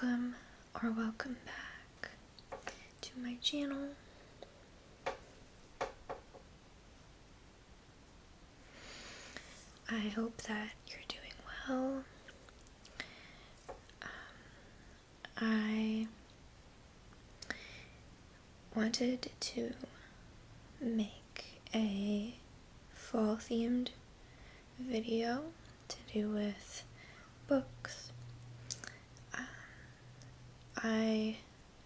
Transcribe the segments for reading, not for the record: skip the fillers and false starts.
welcome or welcome back to my channel. I hope that you're doing well. I wanted to make a fall themed video to do with books. I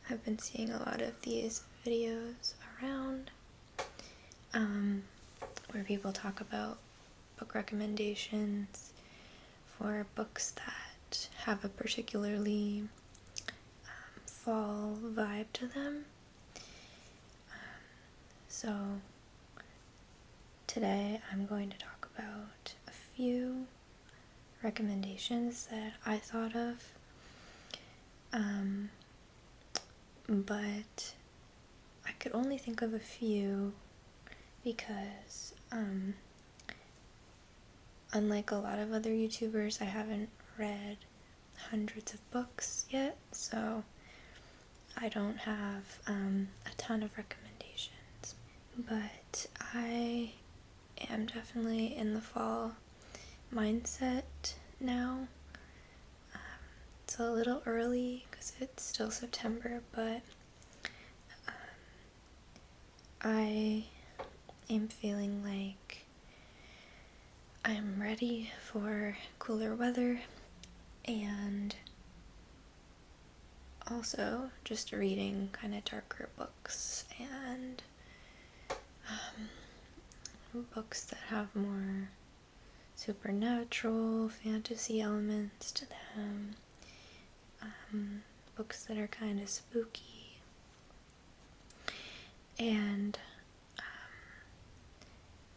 have been seeing a lot of these videos around where people talk about book recommendations for books that have a particularly fall vibe to them. So today I'm going to talk about a few recommendations that I thought of, but I could only think of a few because unlike a lot of other YouTubers, I haven't read hundreds of books yet, so I don't have a ton of recommendations. But I am definitely in the fall mindset now. It's a little early because it's still September, but I am feeling like I'm ready for cooler weather and also just reading kind of darker books and books that have more supernatural fantasy elements to them, books that are kind of spooky, and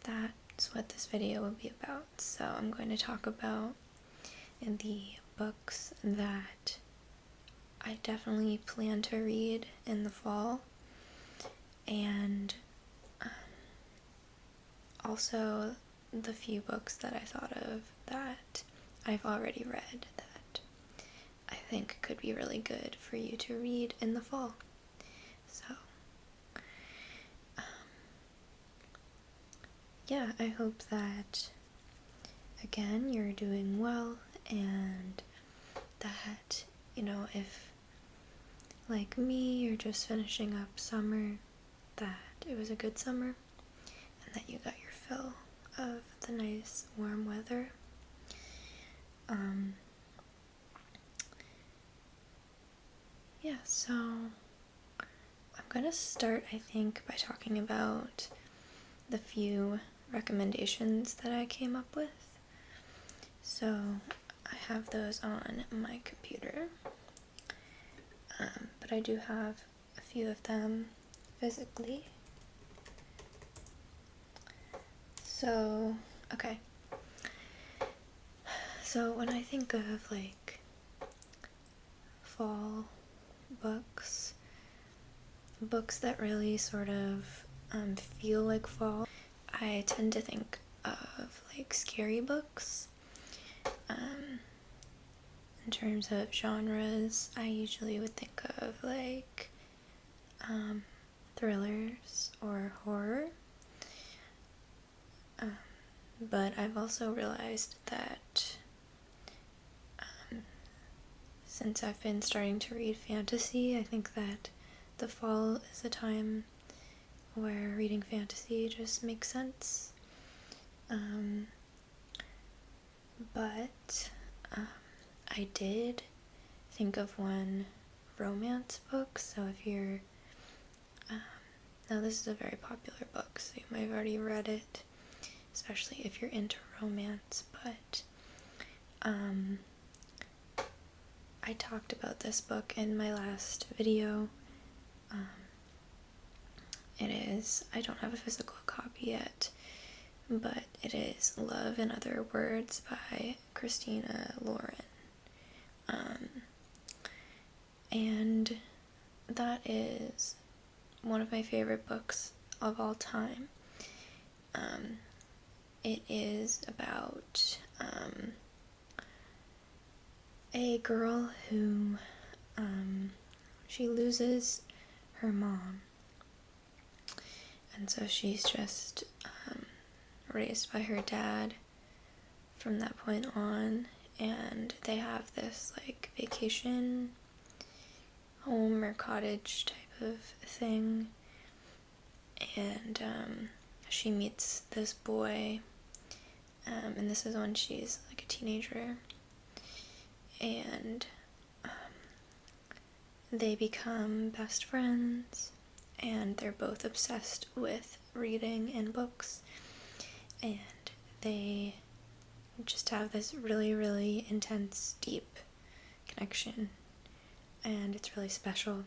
that's what this video will be about. So I'm going to talk about the books that I definitely plan to read in the fall, and also the few books that I thought of that I've already read that I think could be really good for you to read in the fall. So yeah, I hope that again you're doing well, and that, if like me you're just finishing up summer, that it was a good summer and that you got your fill of the nice warm weather. Yeah, so I'm gonna start, I think, by talking about the few recommendations that I came up with. So I have those on my computer, but I do have a few of them physically. So, okay. So when I think of like fall books that really sort of feel like fall, I tend to think of like scary books. In terms of genres, I usually would think of like thrillers or horror. But I've also realized that since I've been starting to read fantasy, I think that the fall is a time where reading fantasy just makes sense. But I did think of one romance book, so if you're now this is a very popular book, so you might have already read it, especially if you're into romance, but I talked about this book in my last video. It is, I don't have a physical copy yet, but it is Love in Other Words by Christina Lauren. And that is one of my favorite books of all time. It is about a girl who she loses her mom, and so she's just raised by her dad from that point on, and they have this like vacation home or cottage type of thing, and she meets this boy, and this is when she's like a teenager, and they become best friends, and they're both obsessed with reading and books, and they just have this really, really intense, deep connection, and it's really special.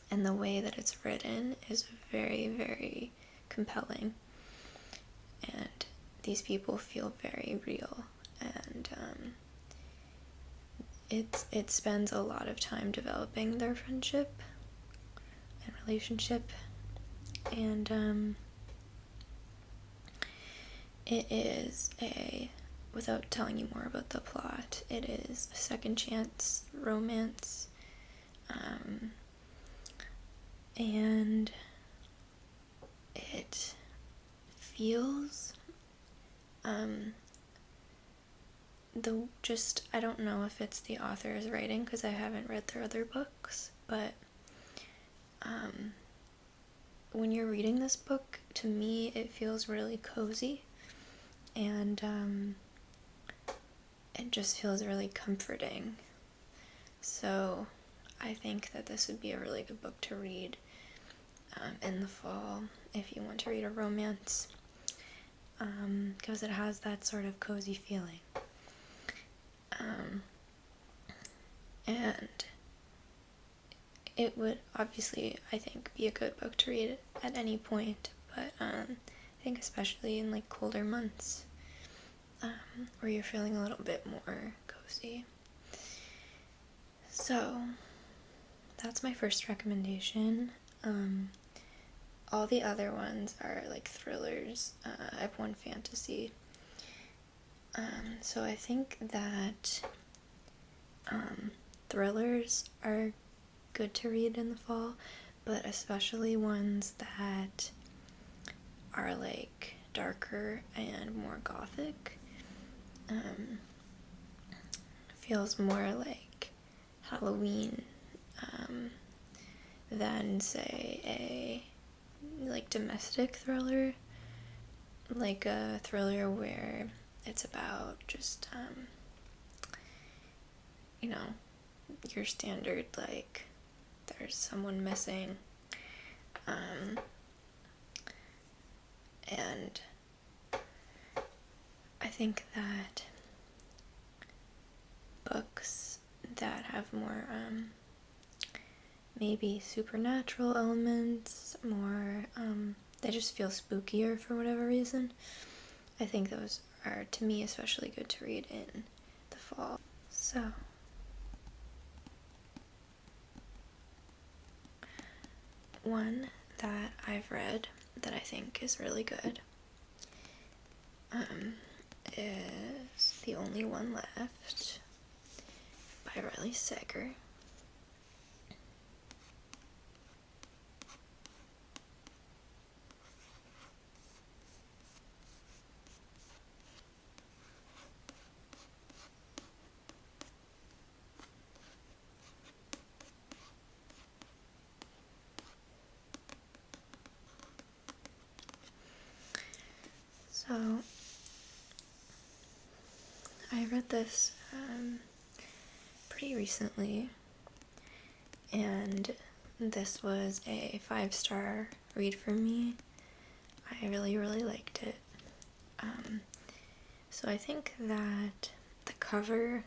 And the way that it's written is very, very compelling, and these people feel very real, and it spends a lot of time developing their friendship and relationship, and it is without telling you more about the plot, it is a second chance romance, and it feels, I don't know if it's the author's writing, because I haven't read their other books, but when you're reading this book, to me, it feels really cozy, and it just feels really comforting. So I think that this would be a really good book to read in the fall if you want to read a romance, because it has that sort of cozy feeling. And it would obviously, I think, be a good book to read at any point, but I think especially in like colder months, where you're feeling a little bit more cozy. So that's my first recommendation. All the other ones are like thrillers. I have one fantasy. So I think that thrillers are good to read in the fall, but especially ones that are like darker and more gothic. Feels more like Halloween than, say, a like domestic thriller, like a thriller where it's about just your standard, like there's someone missing, and I think that books that have more maybe supernatural elements, more they just feel spookier for whatever reason, I think those are, to me, especially good to read in the fall. So one that I've read that I think is really good is The Only One Left by Riley Sager. So I read this pretty recently, and this was a 5-star read for me. I really, really liked it. So I think that the cover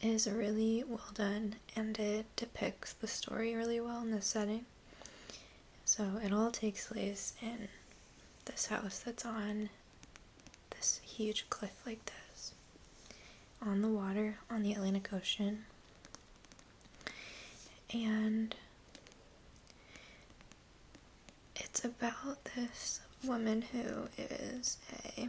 is really well done, and it depicts the story really well in the setting. So it all takes place in this house that's on this huge cliff like this, on the water, on the Atlantic Ocean. And it's about this woman who is a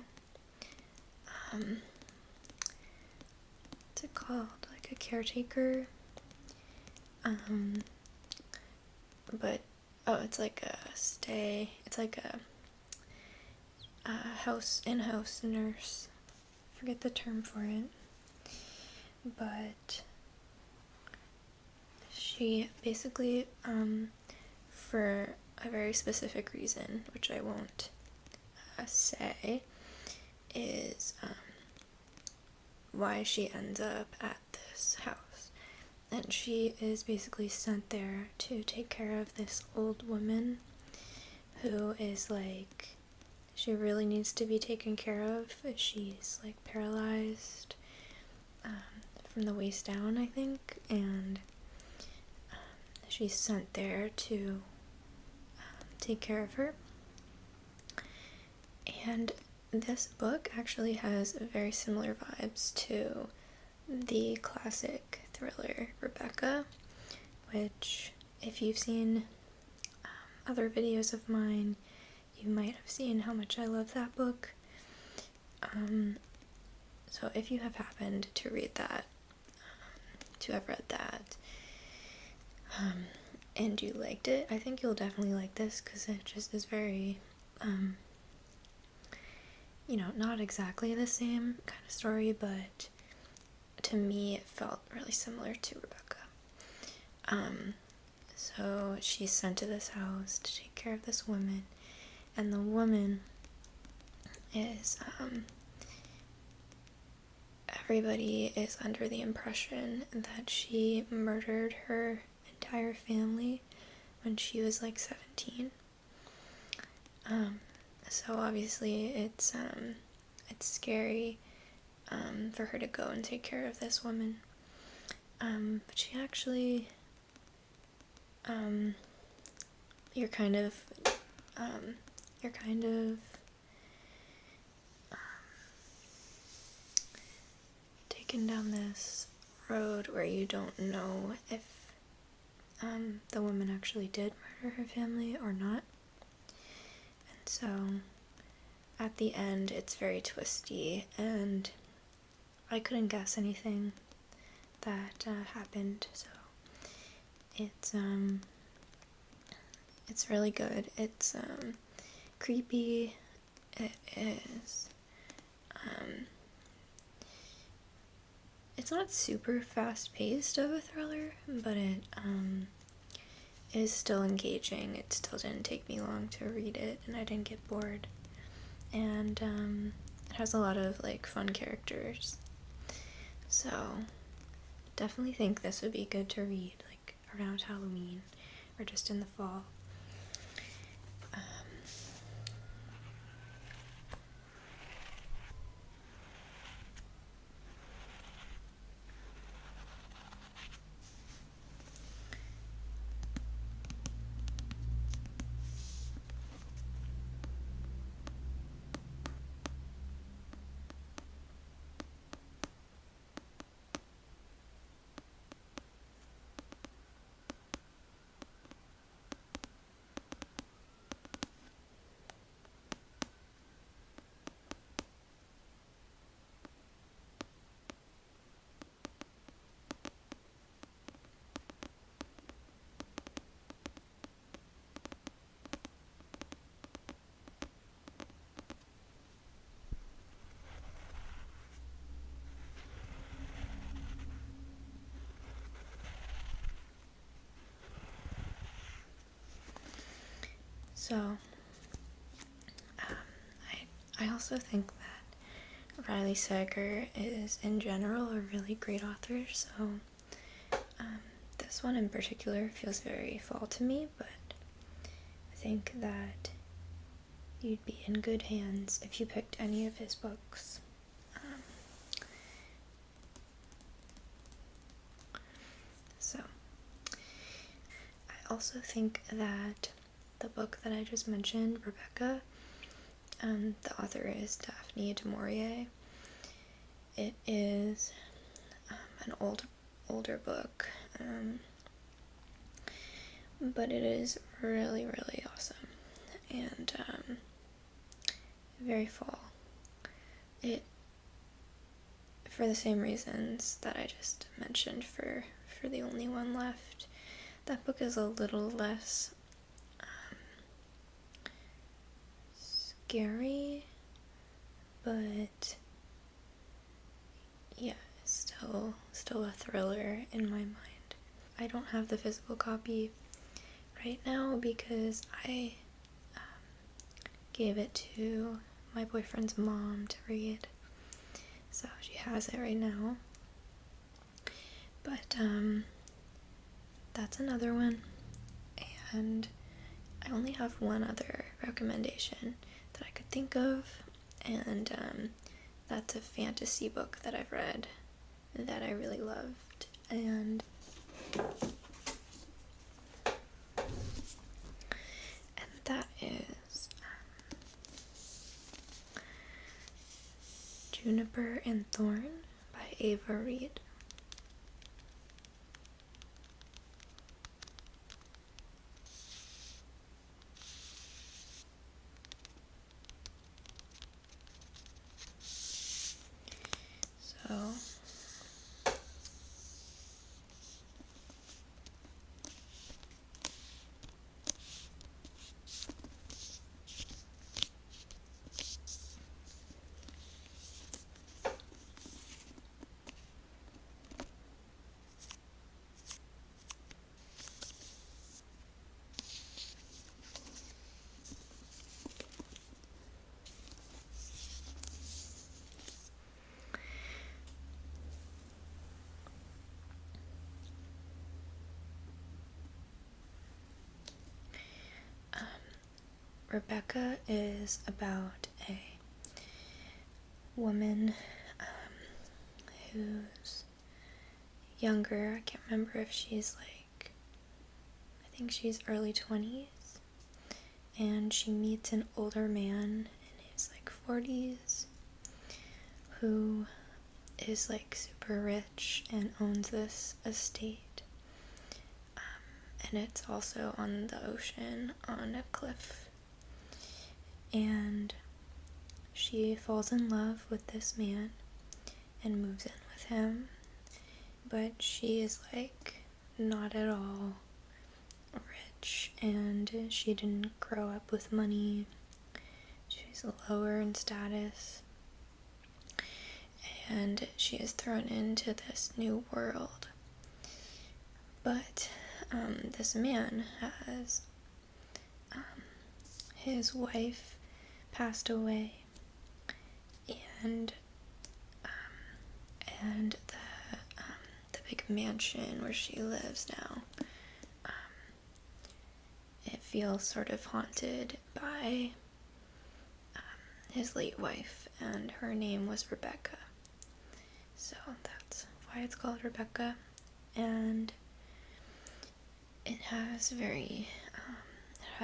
what's it called? Like a caretaker But, oh, it's like a stay, it's like a in-house nurse. I forget the term for it. But she basically, for a very specific reason, which I won't say, is why she ends up at this house. And she is basically sent there to take care of this old woman who is like, she really needs to be taken care of. She's like paralyzed from the waist down, I think, and she's sent there to take care of her. And this book actually has very similar vibes to the classic thriller Rebecca, which, if you've seen other videos of mine, you might have seen how much I love that book. So if you have happened to read that, to have read that, and you liked it, I think you'll definitely like this, because it just is very, not exactly the same kind of story, but to me it felt really similar to Rebecca. So she's sent to this house to take care of this woman, and the woman is, everybody is under the impression that she murdered her entire family when she was like 17. So obviously it's scary for her to go and take care of this woman. But she actually, you're kind of taken down this road where you don't know if the woman actually did murder her family or not. And so at the end it's very twisty, and I couldn't guess anything that happened, so it's really good. It's creepy. It is it's not super fast-paced of a thriller, but it is still engaging. It still didn't take me long to read it, and I didn't get bored. And it has a lot of like fun characters, so definitely think this would be good to read like around Halloween or just in the fall. So, I also think that Riley Sager is, in general, a really great author, so this one in particular feels very fall to me, but I think that you'd be in good hands if you picked any of his books. So, I also think that the book that I just mentioned, Rebecca, the author is Daphne du Maurier. It is an older book, but it is really, really awesome, and very fall. It, for the same reasons that I just mentioned for The Only One Left, that book is a little less scary, but yeah, still a thriller in my mind. I don't have the physical copy right now because I gave it to my boyfriend's mom to read, so she has it right now. But that's another one, and I only have one other recommendation that I could think of, and that's a fantasy book that I've read that I really loved, and that is Juniper and Thorne by Ava Reed. So Rebecca is about a woman who's younger. I can't remember if she's like, I think she's early 20s, and she meets an older man in his like 40s who is like super rich and owns this estate, and it's also on the ocean on a cliff. And she falls in love with this man and moves in with him, but she is like not at all rich, and she didn't grow up with money. She's lower in status, and she is thrown into this new world. But this man has his wife passed away, and the big mansion where she lives now, it feels sort of haunted by his late wife, and her name was Rebecca. So that's why it's called Rebecca, and it has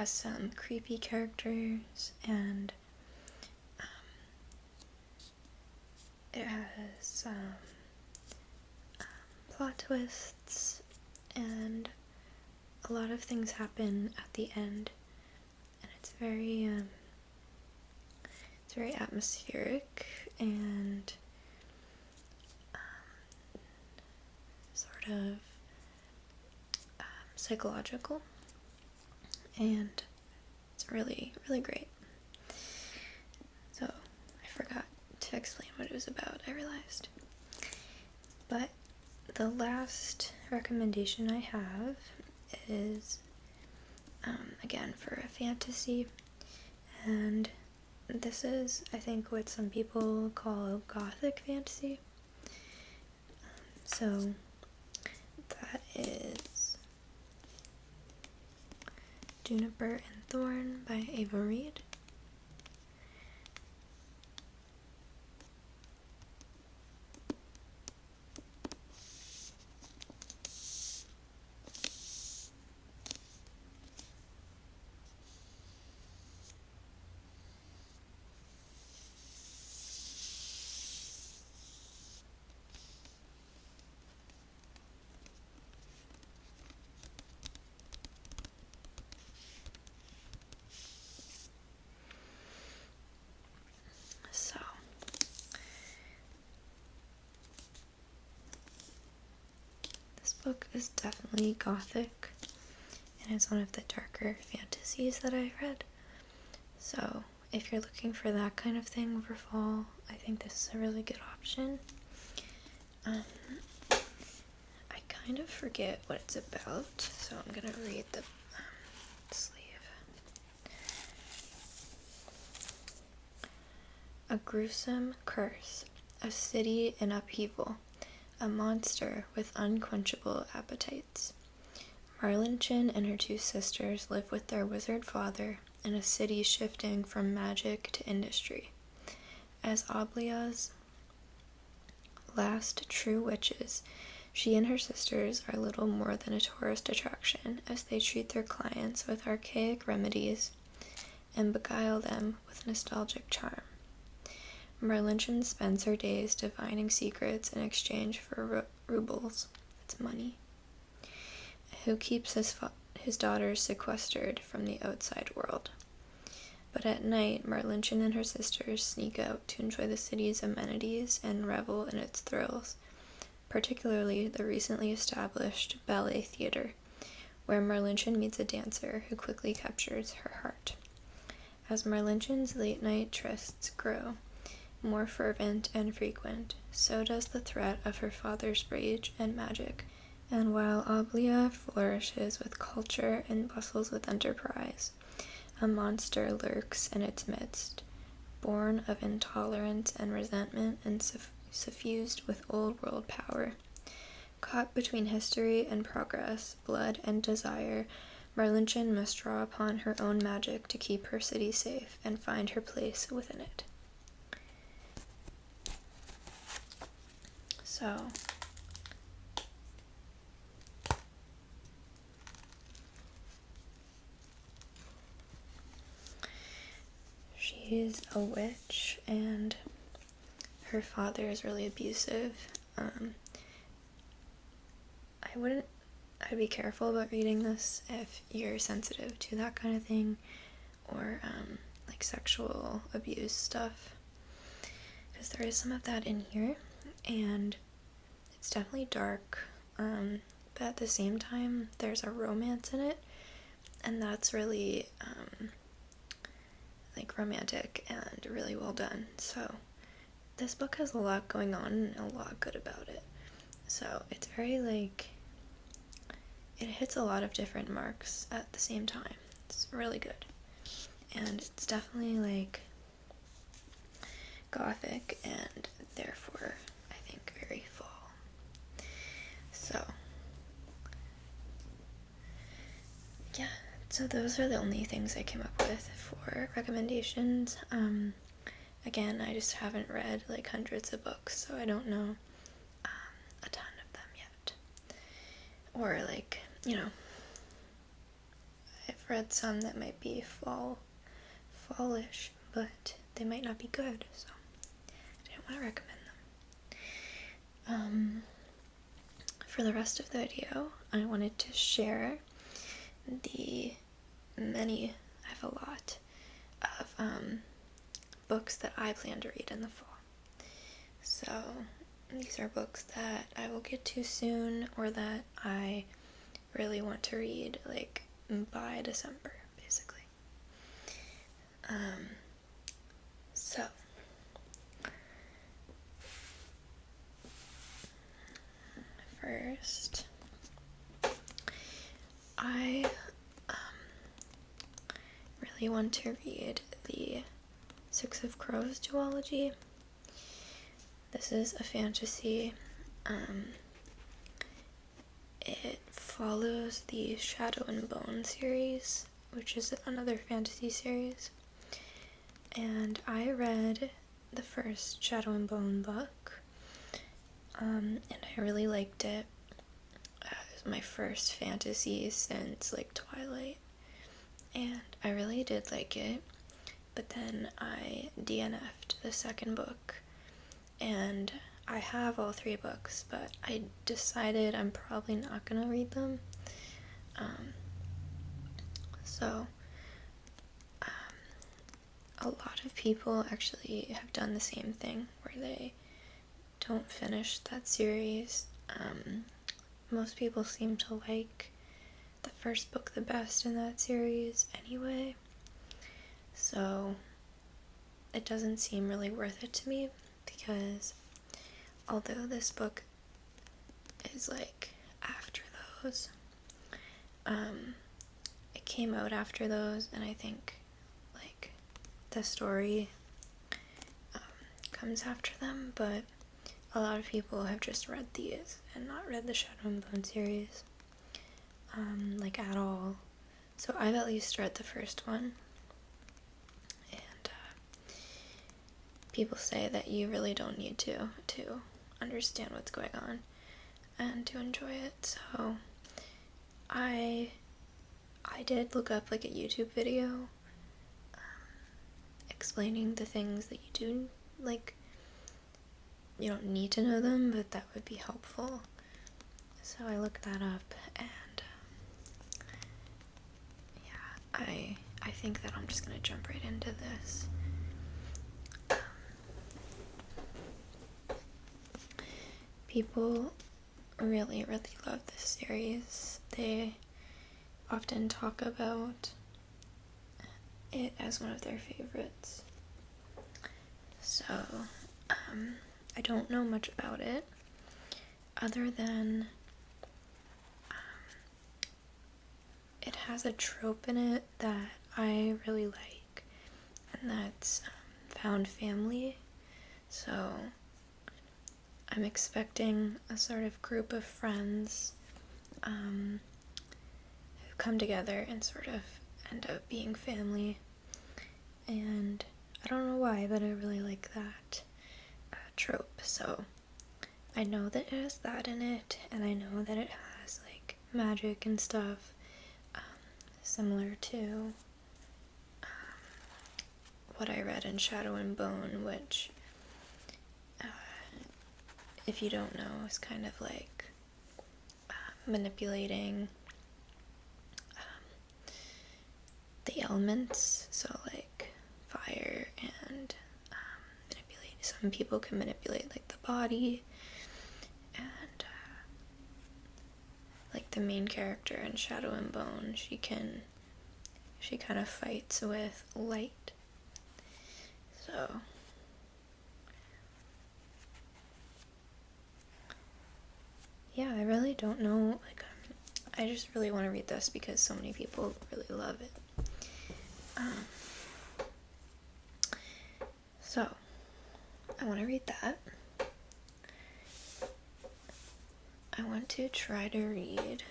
some creepy characters, and it has plot twists, and a lot of things happen at the end, and it's very atmospheric and sort of psychological, and it's really, really great. So I forgot to explain what it was about, I realized. But the last recommendation I have is again for a fantasy, and this is, I think, what some people call Gothic Fantasy. So that is Juniper and Thorne by Ava Reed. So this book is definitely gothic, and it's one of the darker fantasies that I've read. So if you're looking for that kind of thing over fall, I think this is a really good option. I kind of forget what it's about, so I'm gonna read the sleeve. A gruesome curse, a city in upheaval, a monster with unquenchable appetites. Marlinchen and her two sisters live with their wizard father in a city shifting from magic to industry. As Oblia's last true witches, she and her sisters are little more than a tourist attraction as they treat their clients with archaic remedies and beguile them with nostalgic charm. Marlinchen spends her days divining secrets in exchange for rubles, that's money, who keeps his daughters sequestered from the outside world. But at night, Marlinchen and her sisters sneak out to enjoy the city's amenities and revel in its thrills, particularly the recently established ballet theater, where Marlinchen meets a dancer who quickly captures her heart. As Marlinchen's late-night trysts grow more fervent and frequent, so does the threat of her father's rage and magic. And while Oblia flourishes with culture and bustles with enterprise, a monster lurks in its midst, born of intolerance and resentment and suffused with old-world power. Caught between history and progress, blood and desire, Marlinchen must draw upon her own magic to keep her city safe and find her place within it. So, she's a witch, and her father is really abusive. I'd be careful about reading this if you're sensitive to that kind of thing, or like sexual abuse stuff, because there is some of that in here, and it's definitely dark, but at the same time there's a romance in it, and that's really like romantic and really well done. So this book has a lot going on and a lot good about it. So it's very like, it hits a lot of different marks at the same time. It's really good. And it's definitely like gothic and therefore I think very fall. So yeah, so those are the only things I came up with for recommendations. Again, I just haven't read like hundreds of books, so I don't know a ton of them yet. Or like, you know, I've read some that might be fallish, but they might not be good, so I didn't want to recommend them. For the rest of the video, I wanted to share I have a lot of books that I plan to read in the fall. So these are books that I will get to soon, or that I really want to read like by December, basically. So first, I really want to read the Six of Crows duology. This is a fantasy. It follows the Shadow and Bone series, which is another fantasy series. And I read the first Shadow and Bone book, and I really liked it. It was my first fantasy since like Twilight, and I really did like it. But then I DNF'd the second book, and I have all three books, but I decided I'm probably not gonna read them. A lot of people actually have done the same thing, where they don't finish that series. Most people seem to like the first book the best in that series anyway, so it doesn't seem really worth it to me, because although this book is like after those, it came out after those, and I think like the story comes after them, but a lot of people have just read these and not read the Shadow and Bone series, like at all. So I've at least read the first one, and people say that you really don't need to understand what's going on and to enjoy it. So I did look up like a YouTube video explaining the things that you do, like, you don't need to know them, but that would be helpful. So I looked that up, and yeah, I think that I'm just gonna jump right into this. People really, really love this series. They often talk about it as one of their favorites. So, I don't know much about it, other than it has a trope in it that I really like, and that's found family. So I'm expecting a sort of group of friends who come together and sort of end up being family, and I don't know why, but I really like that trope. So I know that it has that in it, and I know that it has like magic and stuff, similar to what I read in Shadow and Bone, which if you don't know, is kind of like manipulating the elements, so like fire, and manipulate. Some people can manipulate like the body, and like the main character in Shadow and Bone, she kind of fights with light. So yeah, I really don't know, like, I just really want to read this because so many people really love it. So I want to read that. I want to try to read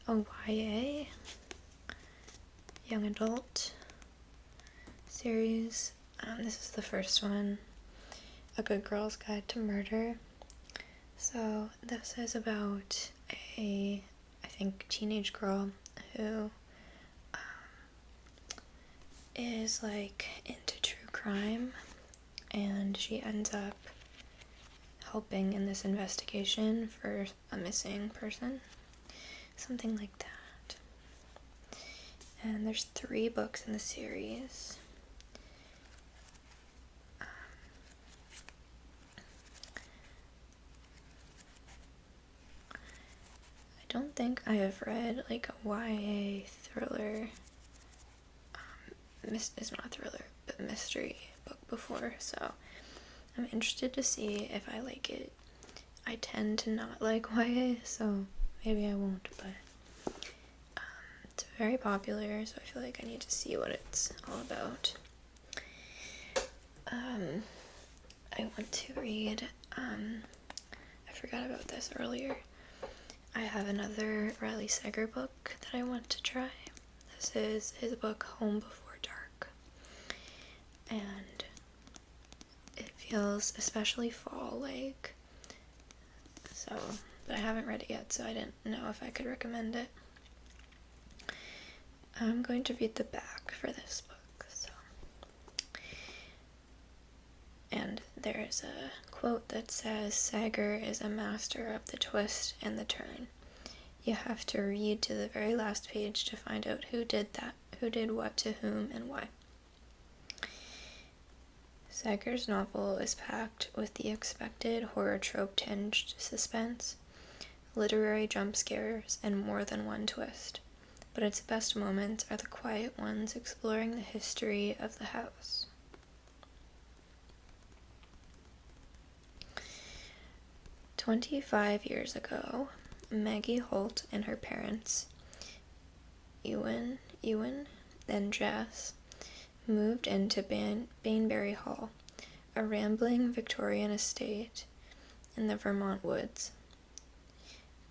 a YA, young adult series. This is the first one, A Good Girl's Guide to Murder. So this is about I think, teenage girl who is like into true crime, and she ends up helping in this investigation for a missing person, something like that. And there's 3 books in the series. I don't think I have read like a YA thriller, it's not a thriller, but mystery book before, so I'm interested to see if I like it. I tend to not like YA, so maybe I won't, but it's very popular, so I feel like I need to see what it's all about. I want to read, I forgot about this earlier, I have another Riley Sager book that I want to try. This is his book, Home Before Dark, and it feels especially fall-like, so, but I haven't read it yet, so I didn't know if I could recommend it. I'm going to read the back for this book, so. And there's a quote that says, "Sager is a master of the twist and the turn. You have to read to the very last page to find out who did that, who did what to whom, and why." Sager's novel is packed with the expected horror trope-tinged suspense, literary jump scares, and more than one twist. But its best moments are the quiet ones exploring the history of the house. "25 years ago, Maggie Holt and her parents, Ewan, and Jess, moved into Bainbury Hall, a rambling Victorian estate in the Vermont woods.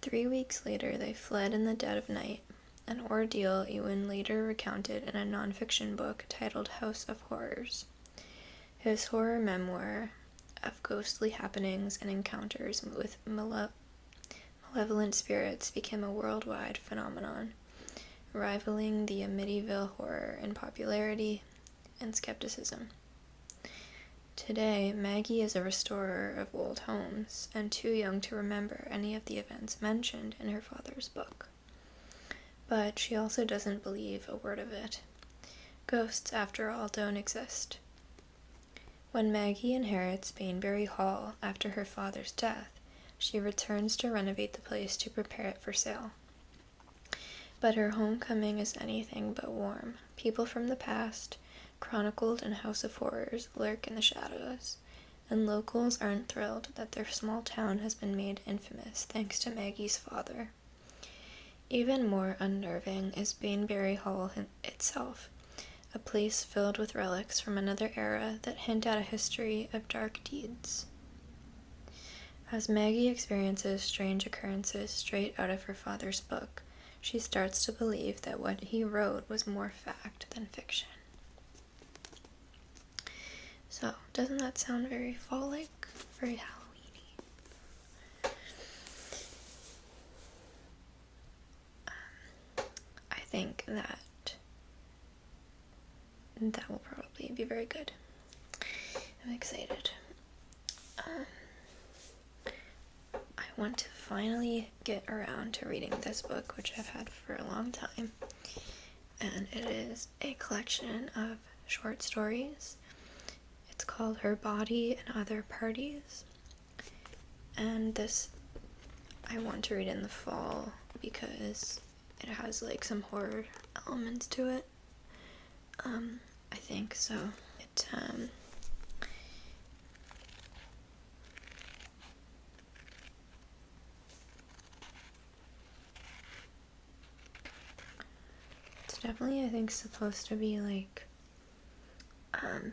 3 weeks later, they fled in the dead of night, an ordeal Ewan later recounted in a nonfiction book titled House of Horrors, his horror memoir of ghostly happenings and encounters with malevolent spirits became a worldwide phenomenon, rivaling the Amityville horror in popularity and skepticism. Today, Maggie is a restorer of old homes and too young to remember any of the events mentioned in her father's book. But she also doesn't believe a word of it. Ghosts, after all, don't exist. When Maggie inherits Bainbury Hall after her father's death, she returns to renovate the place to prepare it for sale. But her homecoming is anything but warm. People from the past, chronicled in House of Horrors, lurk in the shadows, and locals aren't thrilled that their small town has been made infamous thanks to Maggie's father. Even more unnerving is Bainbury Hall itself, a place filled with relics from another era that hint at a history of dark deeds. As Maggie experiences strange occurrences straight out of her father's book, she starts to believe that what he wrote was more fact than fiction. So, doesn't that sound very fall-like? Very Halloween-y? I think that will probably be very good. I'm excited. I want to finally get around to reading this book, which I've had for a long time. And it is a collection of short stories. It's called Her Body and Other Parties. And this I want to read in the fall because it has like some horror elements to it. I think so. It's definitely, I think, supposed to be like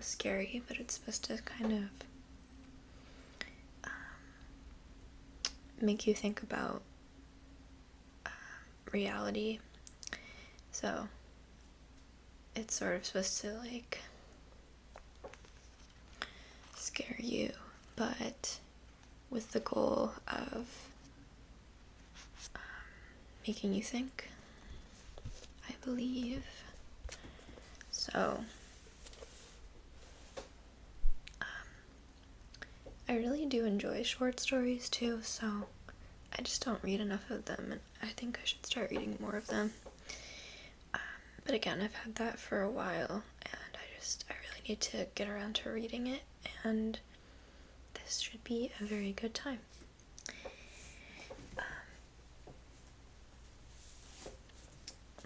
scary, but it's supposed to kind of make you think about reality. So it's sort of supposed to like scare you, but with the goal of making you think, I believe. So I really do enjoy short stories too, so I just don't read enough of them, and I think I should start reading more of them. But again, I've had that for a while, and I really need to get around to reading it, and this should be a very good time.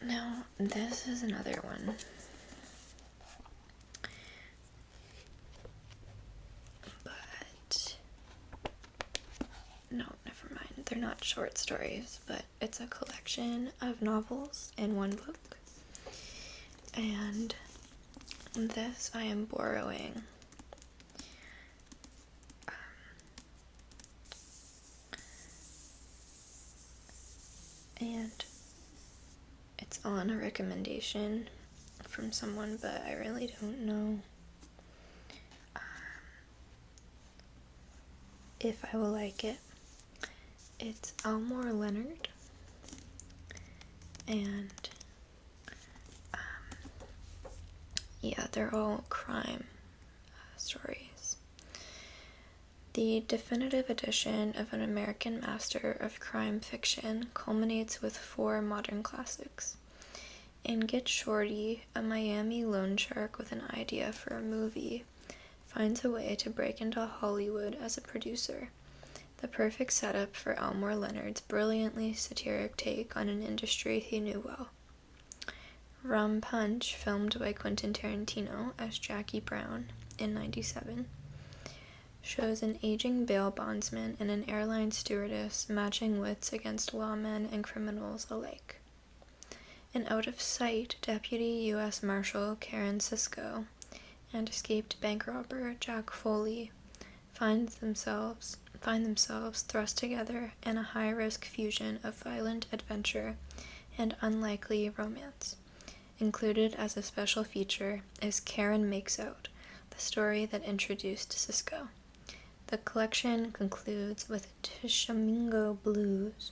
Now, this is another one. But no, never mind. They're not short stories, but it's a collection of novels in one book. And this I am borrowing. And it's on a recommendation from someone, but I really don't know if I will like it. It's Elmore Leonard, and yeah, they're all crime stories. The definitive edition of an American master of crime fiction culminates with 4 modern classics. In Get Shorty, a Miami loan shark with an idea for a movie finds a way to break into Hollywood as a producer, the perfect setup for Elmore Leonard's brilliantly satiric take on an industry he knew well. Rum Punch, filmed by Quentin Tarantino as Jackie Brown in '97, shows an aging bail bondsman and an airline stewardess matching wits against lawmen and criminals alike. An out-of-sight Deputy U.S. Marshal Karen Sisko and escaped bank robber Jack Foley find themselves thrust together in a high-risk fusion of violent adventure and unlikely romance. Included as a special feature is Karen Makes Out, the story that introduced Sisko. The collection concludes with Tishomingo Blues,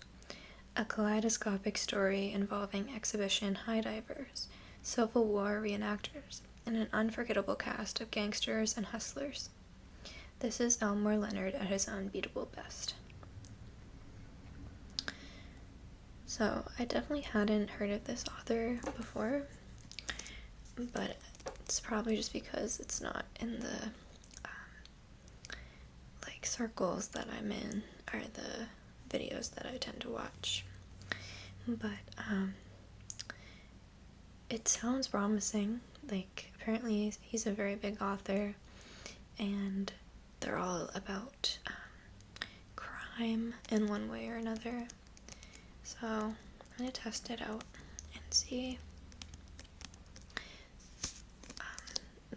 a kaleidoscopic story involving exhibition high divers, Civil War reenactors, and an unforgettable cast of gangsters and hustlers. This is Elmore Leonard at his unbeatable best. So, I definitely hadn't heard of this author before, but it's probably just because it's not in the circles that I'm in, or the videos that I tend to watch. But it sounds promising. Apparently he's a very big author, and they're all about crime in one way or another. So I'm gonna test it out and see.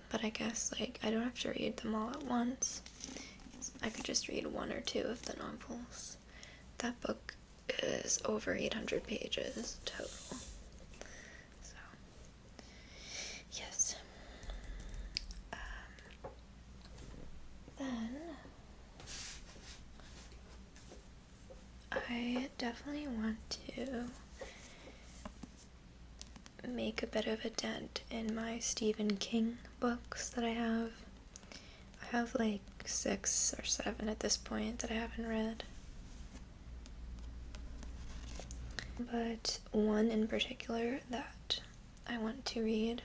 But I guess I don't have to read them all at once. I could just read one or two of the novels. That book is over 800 pages total. So, yes. Then, I definitely want to make a bit of a dent in my Stephen King books that I have. I have 6 or 7 at this point that I haven't read. But one in particular that I want to read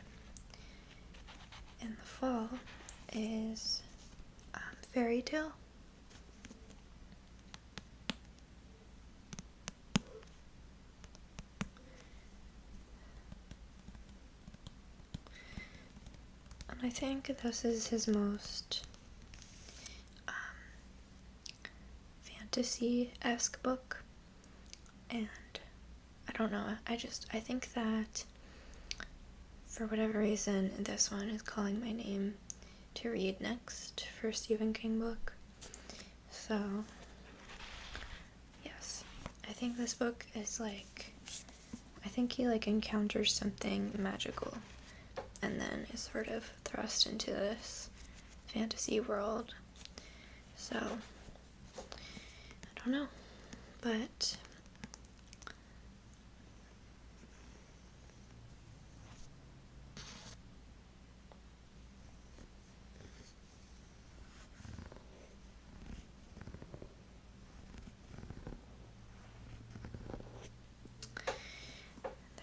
in the fall is Fairy Tale. And I think this is his most fantasy-esque book, and I don't know, I think that for whatever reason this one is calling my name to read next for a Stephen King book. So yes, I think this book is I think he encounters something magical and then is sort of thrust into this fantasy world. So I don't know, but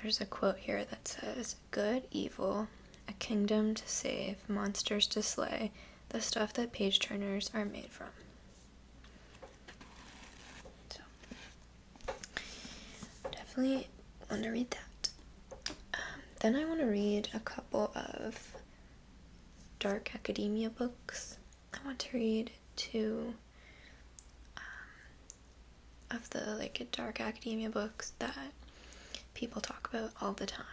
there's a quote here that says, "Good, evil, a kingdom to save, monsters to slay, the stuff that page turners are made from." So, definitely want to read that. Then I want to read a couple of dark academia books. I want to read 2 of the dark academia books that people talk about all the time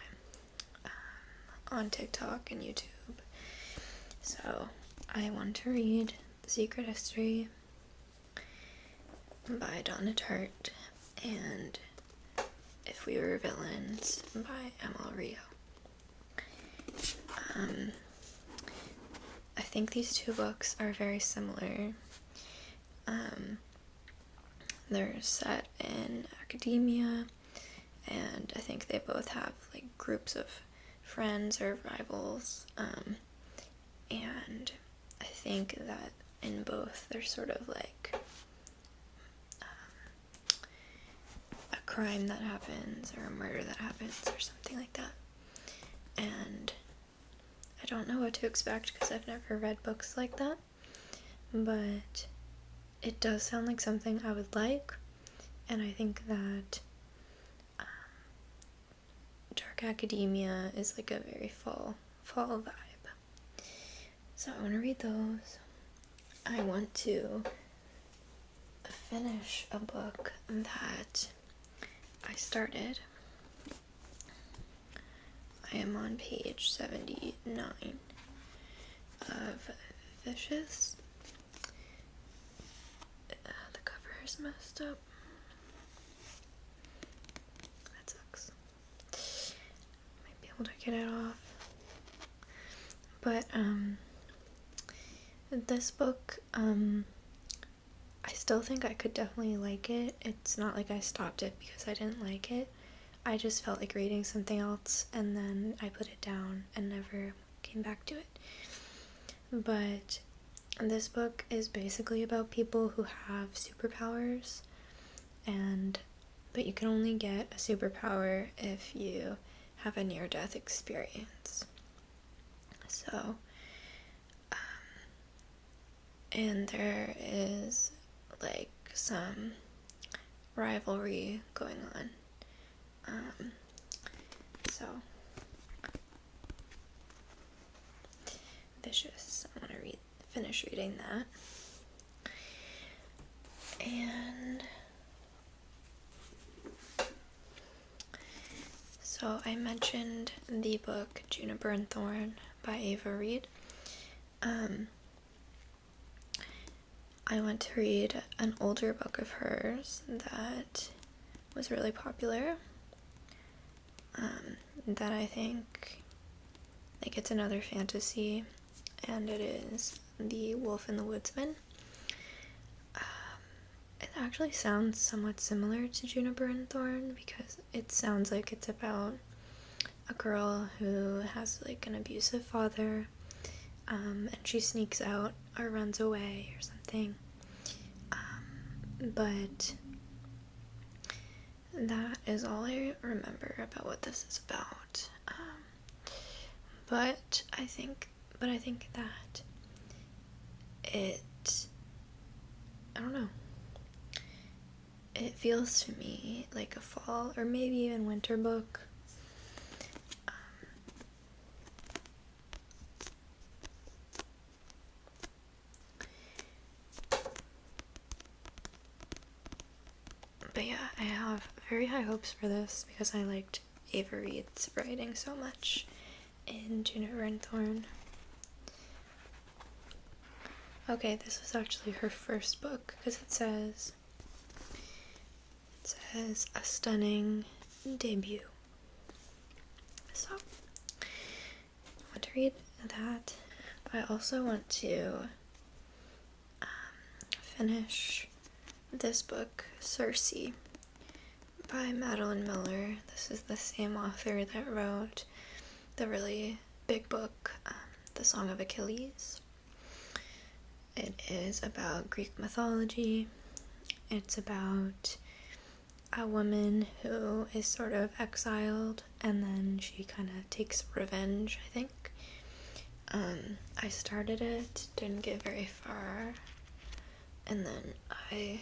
on TikTok and YouTube. So I want to read The Secret History by Donna Tartt and If We Were Villains by Emma Rio. I think these 2 books are very similar. They're set in academia, and I think they both have groups of friends or rivals, and I think that in both there's sort of a crime that happens or a murder that happens or something like that, and I don't know what to expect because I've never read books like that, but it does sound like something I would like, and I think that dark academia is like a very fall vibe. So I want to read those. I want to finish a book that I started. I am on page 79 of Vicious. The cover is messed up. That sucks. Might be able to get it off. But this book, I still think I could definitely like it. It's not like I stopped it because I didn't like it. I just felt like reading something else, and then I put it down and never came back to it. But this book is basically about people who have superpowers, but you can only get a superpower if you have a near-death experience. So, and there is like some rivalry going on. So Vicious. I want to finish reading that. And so I mentioned the book Juniper and Thorne by Ava Reed. I went to read an older book of hers that was really popular. That I think, like, it's another fantasy, and it is The Wolf and the Woodsman. It actually sounds somewhat similar to Juniper and Thorne because it sounds like it's about a girl who has like an abusive father, and she sneaks out or runs away or something. But that is all I remember about what this is about. But I think that I don't know. It feels to me like a fall or maybe even winter book. But yeah, I have very high hopes for this because I liked Ava Reed's writing so much in Juniper and Thorne. Okay, this was actually her first book because it says a stunning debut. So I want to read that. I also want to finish this book, Cersei, by Madeline Miller. This is the same author that wrote the really big book, The Song of Achilles. It is about Greek mythology. It's about a woman who is sort of exiled, and then she kind of takes revenge, I think. I started it, didn't get very far, and then I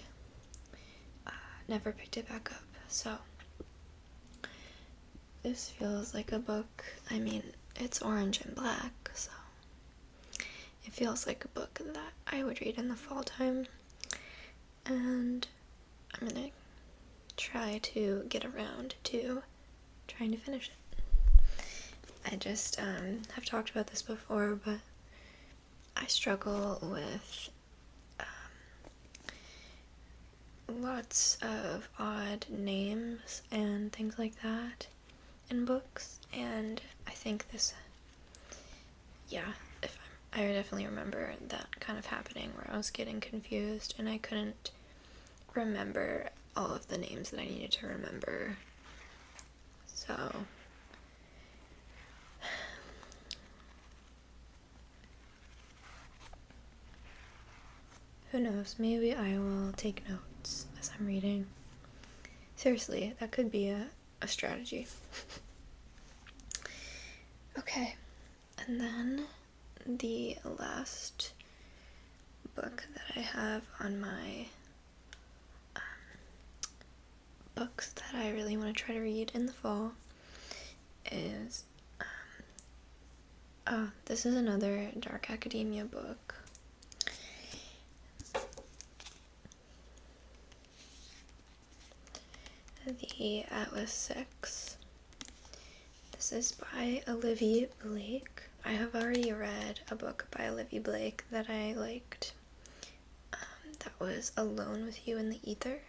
never picked it back up. So this feels like a book. I mean, it's orange and black, so it feels like a book that I would read in the fall time, and I'm gonna try to get around to trying to finish it. I just have talked about this before, but I struggle with lots of odd names and things like that in books, and I think this, I definitely remember that kind of happening where I was getting confused and I couldn't remember all of the names that I needed to remember. So who knows, maybe I will take notes as I'm reading. Seriously, that could be a strategy. Okay, and then the last book that I have on my books that I really want to try to read in the fall is, this is another dark academia book. The Atlas 6. This is by Olivia Blake. I have already read a book by Olivia Blake that I liked. That was Alone with You in the Ether.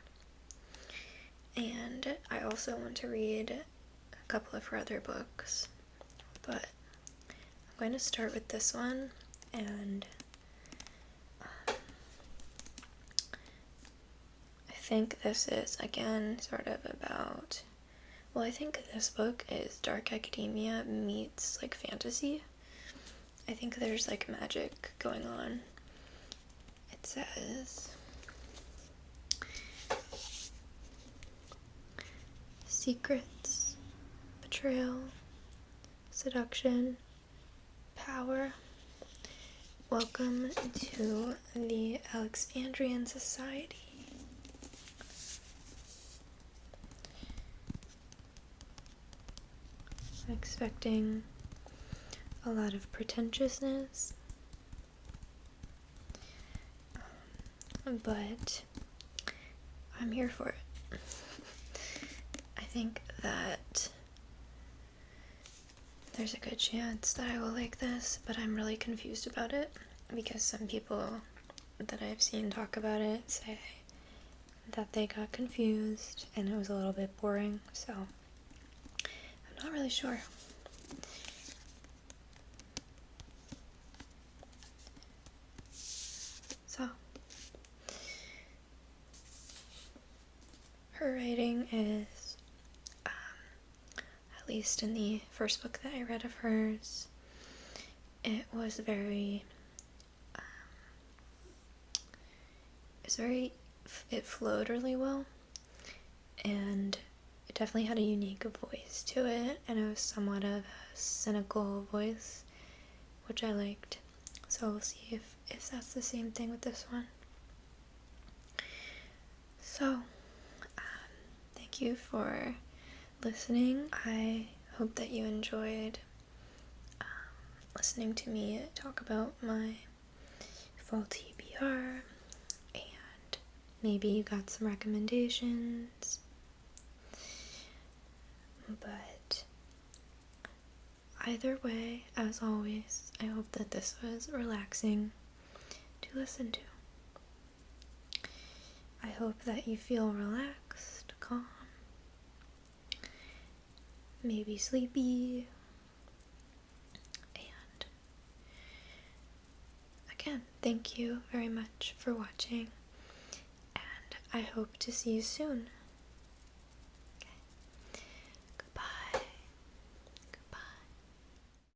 And I also want to read a couple of her other books. But I'm going to start with this one, and I think this is, again, sort of about, well, I think this book is dark academia meets, like, fantasy. I think there's, like, magic going on. It says, secrets, betrayal, seduction, power. Welcome to the Alexandrian Society. I'm expecting a lot of pretentiousness, but I'm here for it. I think that there's a good chance that I will like this, but I'm really confused about it because some people that I've seen talk about it say that they got confused and it was a little bit boring, so I'm not really sure. So, her writing is, at least in the first book that I read of hers, it was it flowed really well, and it definitely had a unique voice to it, and it was somewhat of a cynical voice, which I liked. So we'll see if that's the same thing with this one. So, thank you for listening. I hope that you enjoyed listening to me talk about my fall TBR, and maybe you got some recommendations. But either way, as always, I hope that this was relaxing to listen to. I hope that you feel relaxed, calm, maybe sleepy, and again, thank you very much for watching, and I hope to see you soon.